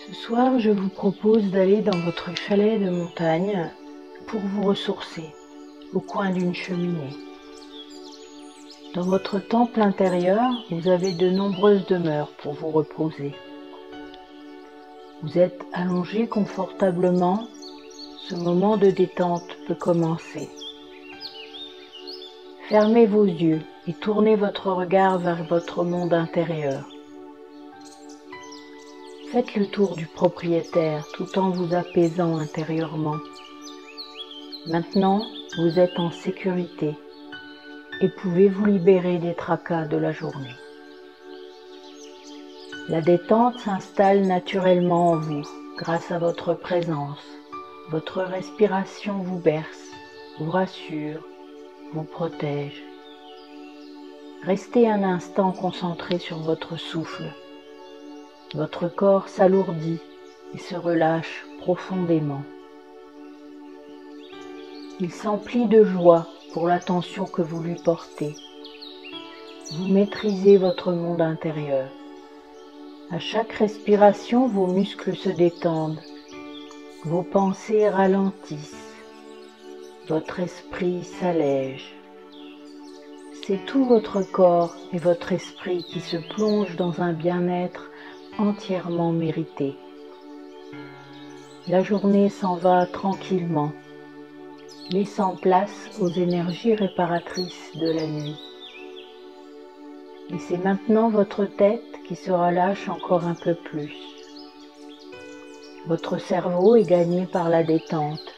Ce soir, je vous propose d'aller dans votre chalet de montagne pour vous ressourcer au coin d'une cheminée. Dans votre temple intérieur, vous avez de nombreuses demeures pour vous reposer. Vous êtes allongé confortablement, ce moment de détente peut commencer. Fermez vos yeux et tournez votre regard vers votre monde intérieur. Faites le tour du propriétaire tout en vous apaisant intérieurement. Maintenant, vous êtes en sécurité et pouvez vous libérer des tracas de la journée. La détente s'installe naturellement en vous grâce à votre présence. Votre respiration vous berce, vous rassure, vous protège. Restez un instant concentré sur votre souffle. Votre corps s'alourdit et se relâche profondément. Il s'emplit de joie pour l'attention que vous lui portez. Vous maîtrisez votre monde intérieur. À chaque respiration, vos muscles se détendent, vos pensées ralentissent, votre esprit s'allège. C'est tout votre corps et votre esprit qui se plongent dans un bien-être entièrement mérité. La journée s'en va tranquillement, laissant place aux énergies réparatrices de la nuit. Et c'est maintenant votre tête qui se relâche encore un peu plus. Votre cerveau est gagné par la détente.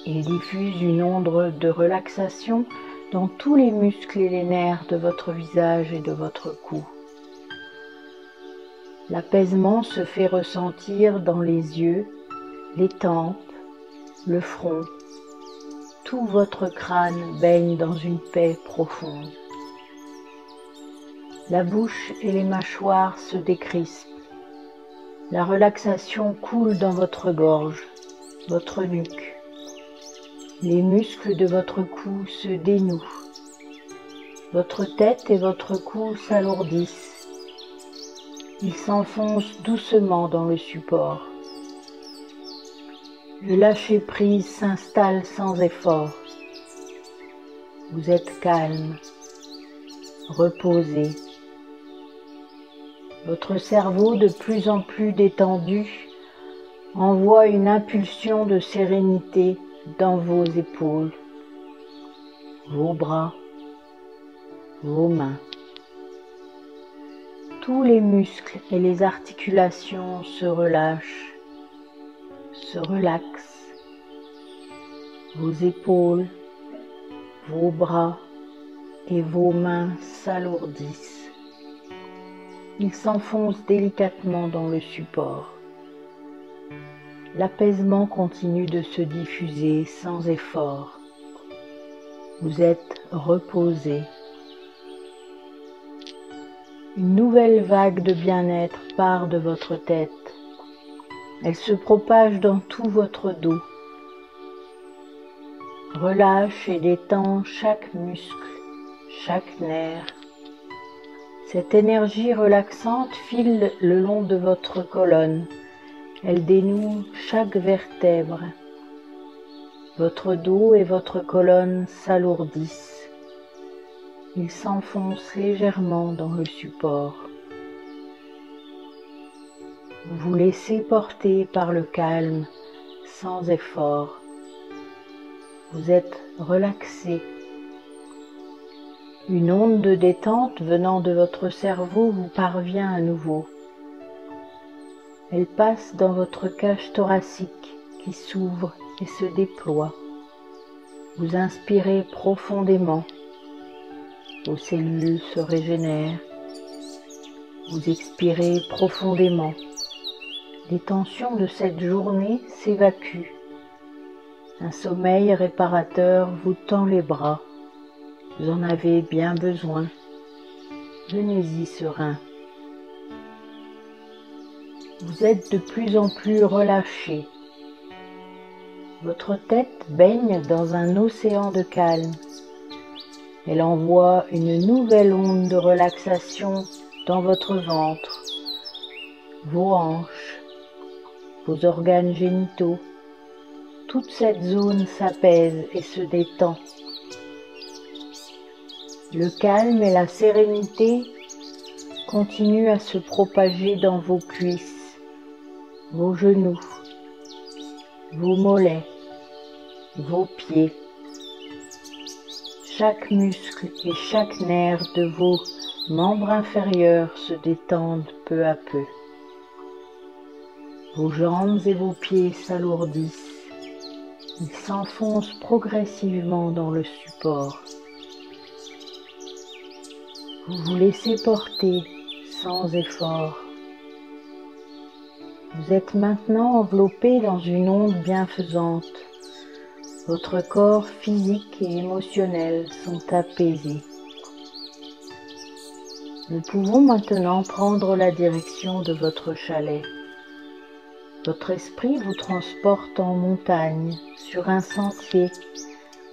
Il diffuse une onde de relaxation dans tous les muscles et les nerfs de votre visage et de votre cou. L'apaisement se fait ressentir dans les yeux, les tempes, le front. Tout votre crâne baigne dans une paix profonde. La bouche et les mâchoires se décrispent. La relaxation coule dans votre gorge, votre nuque. Les muscles de votre cou se dénouent. Votre tête et votre cou s'alourdissent. Ils s'enfoncent doucement dans le support. Le lâcher-prise s'installe sans effort. Vous êtes calme, reposé. Votre cerveau, de plus en plus détendu, envoie une impulsion de sérénité dans vos épaules, vos bras, vos mains. Tous les muscles et les articulations se relâchent, se relaxent. Vos épaules, vos bras et vos mains s'alourdissent. Ils s'enfoncent délicatement dans le support. L'apaisement continue de se diffuser sans effort. Vous êtes reposé. Une nouvelle vague de bien-être part de votre tête. Elle se propage dans tout votre dos. Relâche et détend chaque muscle, chaque nerf. Cette énergie relaxante file le long de votre colonne. Elle dénoue chaque vertèbre. Votre dos et votre colonne s'alourdissent. Ils s'enfoncent légèrement dans le support. Vous vous laissez porter par le calme, sans effort. Vous êtes relaxé. Une onde de détente venant de votre cerveau vous parvient à nouveau. Elle passe dans votre cage thoracique qui s'ouvre et se déploie. Vous inspirez profondément. Vos cellules se régénèrent. Vous expirez profondément. Les tensions de cette journée s'évacuent. Un sommeil réparateur vous tend les bras. Vous en avez bien besoin. Venez-y serein. Vous êtes de plus en plus relâché. Votre tête baigne dans un océan de calme. Elle envoie une nouvelle onde de relaxation dans votre ventre, vos hanches, vos organes génitaux. Toute cette zone s'apaise et se détend. Le calme et la sérénité continuent à se propager dans vos cuisses, vos genoux, vos mollets, vos pieds. Chaque muscle et chaque nerf de vos membres inférieurs se détendent peu à peu. Vos jambes et vos pieds s'alourdissent. Ils s'enfoncent progressivement dans le support. Vous vous laissez porter sans effort. Vous êtes maintenant enveloppé dans une onde bienfaisante. Votre corps physique et émotionnel sont apaisés. Nous pouvons maintenant prendre la direction de votre chalet. Votre esprit vous transporte en montagne, sur un sentier,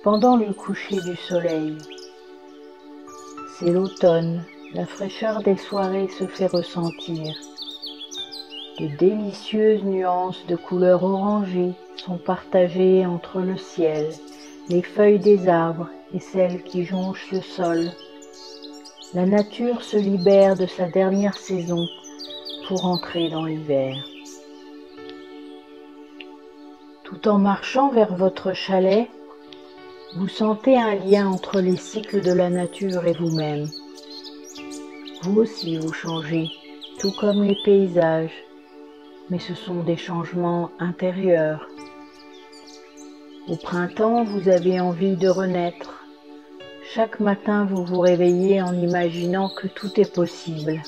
pendant le coucher du soleil. C'est l'automne, la fraîcheur des soirées se fait ressentir. De délicieuses nuances de couleurs orangées sont partagées entre le ciel, les feuilles des arbres et celles qui jonchent le sol. La nature se libère de sa dernière saison pour entrer dans l'hiver. Tout en marchant vers votre chalet, vous sentez un lien entre les cycles de la nature et vous-même. Vous aussi vous changez, tout comme les paysages, mais ce sont des changements intérieurs. Au printemps, vous avez envie de renaître. Chaque matin, vous vous réveillez en imaginant que tout est possible.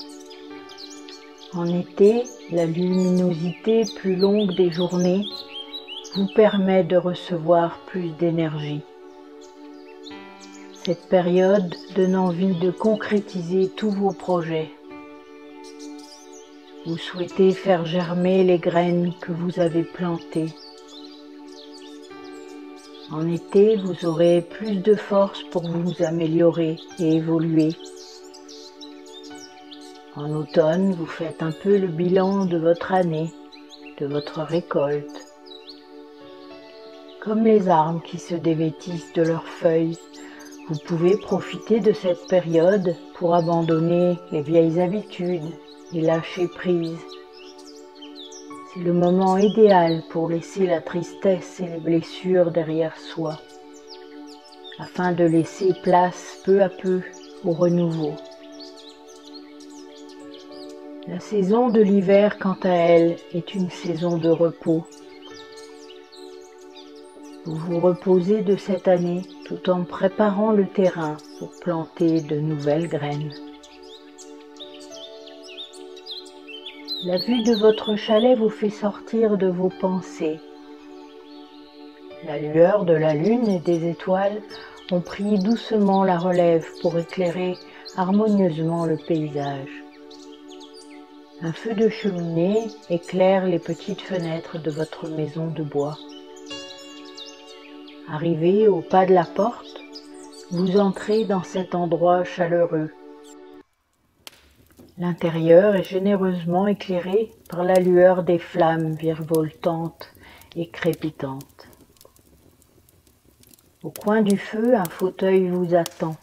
En été, la luminosité plus longue des journées vous permet de recevoir plus d'énergie. Cette période donne envie de concrétiser tous vos projets. Vous souhaitez faire germer les graines que vous avez plantées. En été, vous aurez plus de force pour vous améliorer et évoluer. En automne, vous faites un peu le bilan de votre année, de votre récolte. Comme les arbres qui se dévêtissent de leurs feuilles, vous pouvez profiter de cette période pour abandonner les vieilles habitudes et lâcher prise. C'est le moment idéal pour laisser la tristesse et les blessures derrière soi, afin de laisser place peu à peu au renouveau. La saison de l'hiver, quant à elle, est une saison de repos. Vous vous reposez de cette année tout en préparant le terrain pour planter de nouvelles graines. La vue de votre chalet vous fait sortir de vos pensées. La lueur de la lune et des étoiles ont pris doucement la relève pour éclairer harmonieusement le paysage. Un feu de cheminée éclaire les petites fenêtres de votre maison de bois. Arrivé au pas de la porte, vous entrez dans cet endroit chaleureux. L'intérieur est généreusement éclairé par la lueur des flammes virevoltantes et crépitantes. Au coin du feu, un fauteuil vous attend.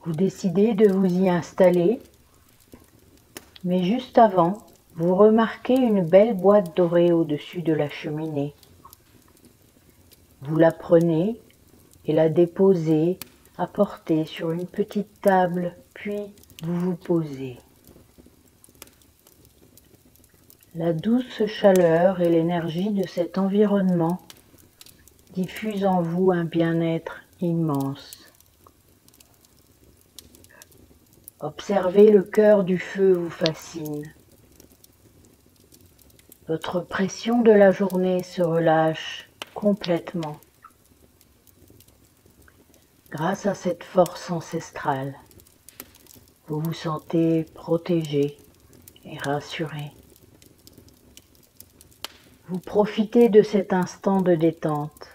Vous décidez de vous y installer, mais juste avant, vous remarquez une belle boîte dorée au-dessus de la cheminée. Vous la prenez et la déposez à portée sur une petite table, puis vous vous posez. La douce chaleur et l'énergie de cet environnement diffusent en vous un bien-être immense. Observer le cœur du feu vous fascine. Votre pression de la journée se relâche complètement. Grâce à cette force ancestrale, vous vous sentez protégé et rassuré. Vous profitez de cet instant de détente.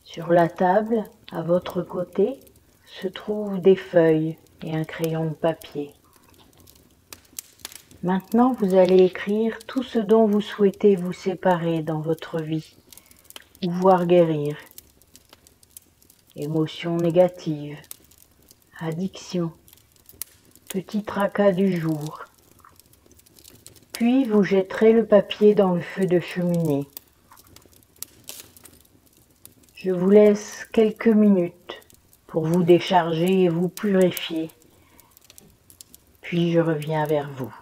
Sur la table, à votre côté, se trouvent des feuilles et un crayon de papier. Maintenant, vous allez écrire tout ce dont vous souhaitez vous séparer dans votre vie, ou voir guérir. Émotions négatives, addiction, petit tracas du jour. Puis vous jetterez le papier dans le feu de cheminée. Je vous laisse quelques minutes pour vous décharger et vous purifier. Puis je reviens vers vous.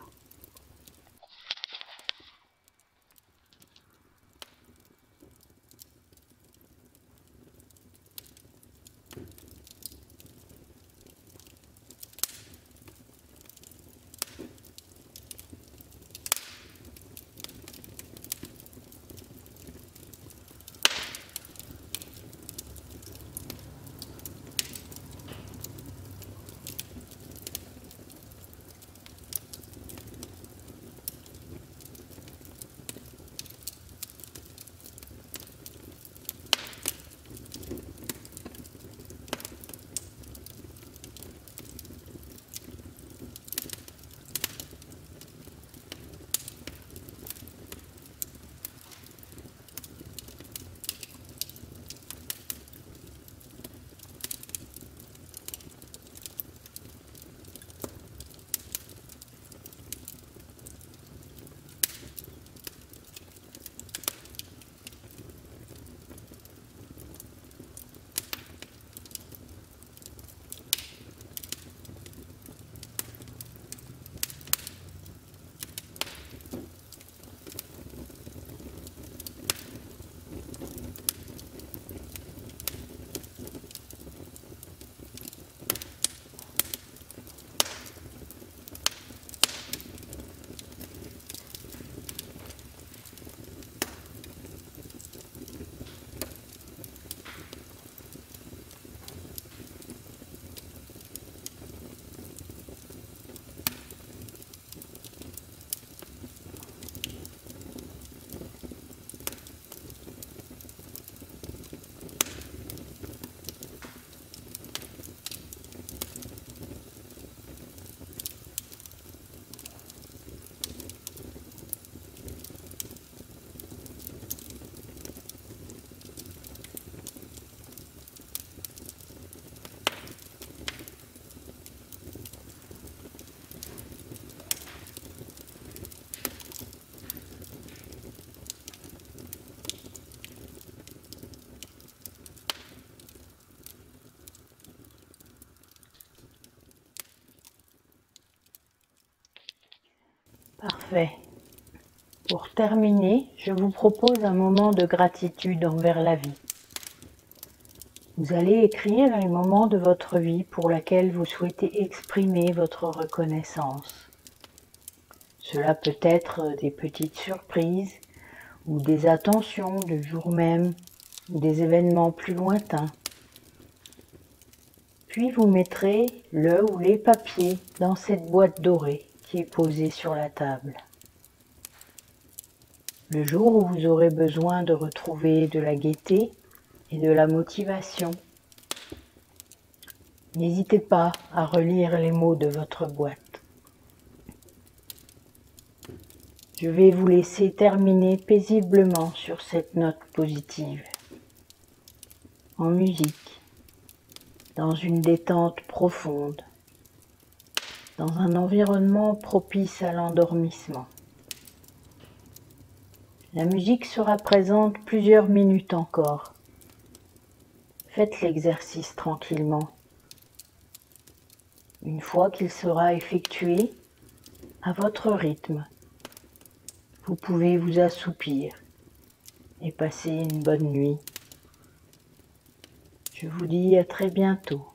Parfait. Pour terminer, je vous propose un moment de gratitude envers la vie. Vous allez écrire les moments de votre vie pour lesquels vous souhaitez exprimer votre reconnaissance. Cela peut être des petites surprises ou des attentions du jour même ou des événements plus lointains. Puis vous mettrez le ou les papiers dans cette boîte dorée qui est posée sur la table. Le jour où vous aurez besoin de retrouver de la gaieté et de la motivation, n'hésitez pas à relire les mots de votre boîte. Je vais vous laisser terminer paisiblement sur cette note positive, en musique, dans une détente profonde, dans un environnement propice à l'endormissement. La musique sera présente plusieurs minutes encore. Faites l'exercice tranquillement. Une fois qu'il sera effectué, à votre rythme, vous pouvez vous assoupir et passer une bonne nuit. Je vous dis à très bientôt.